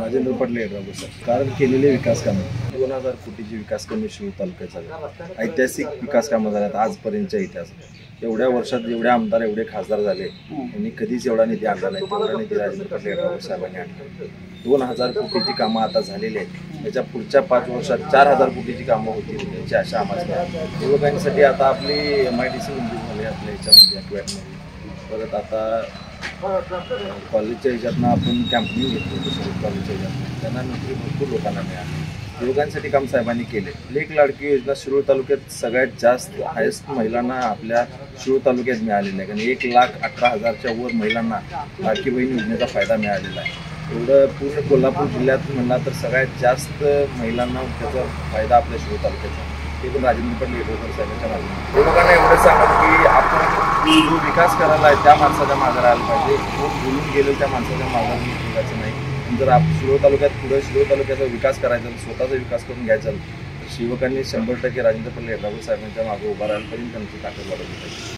Rajendra Patil Yadravkar sir. कारण केलेले विकास कामं 2000 कोटीची विकास कामे शिरूर तालुक्यात झाली. ऐतिहासिक विकास कामं झाल्यात आजपर्यंतच्या इतिहासात. एवढ्या वर्षात जेवढे आमदार एवढे खासदार झाले यांनी कधीच एवढा निधी आणला नाही. तेवढा निधी राजेंद्र पाटील येड्रावकर साहेबांनी आणला. 2000 कोटीची कामं आता झालेली आहेत. त्याच्या पुढच्या 5 वर्षात 4000 कोटीची कामं होतील याची आशा आम्हाला. युवकांसाठी आता आपली MIDC मंजूर झाली आपल्या ह्याच्यामध्ये अक्वॅटमध्ये. परत आता कॉलेजच्या ह्याच्यातनं आपण कॅम्पनिंग घेतली शिरूर कॉलेजच्या ह्याच्यातनं. त्यांना नोकरी भरपूर लोकांना मिळाली. युवकांसाठी काम साहेबांनी केले. लेक लाडकी योजना शिरूर तालुक्यात सगळ्यात जास्त हायेस्ट महिलांना आपल्या शिरूर तालुक्यात मिळालेली आहे. कारण 1,18,000च्या वर महिलांना लाडकी बहीण योजनेचा फायदा मिळालेला आहे. एवढं पूर्ण कोल्हापूर जिल्ह्यात म्हणला तर सगळ्यात जास्त महिलांना त्याचा फायदा आपल्या शिरूर तालुक्याचा. ते पण राजेंद्र पाटील येड्रावकर साहेबांच्या माध्यमातून. लोकांना एवढं सांगत की आपण जो विकास करायला आहे त्या माणसाच्या मागे राहायला पाहिजे. कोण बोलून गेलं त्या माणसाच्या मागे ठेवायचं नाही. जर शिरूर तालुक्यात पुढे शिरूर तालुक्याचा विकास करायचा स्वतःचा विकास करून घ्यायचा तर युवकांनी 100% राजेंद्र पाटील येड्रावकर साहेबांच्या मागे उभा राहायला पाहिजे. त्यांची ताकद वाढवली पाहिजे.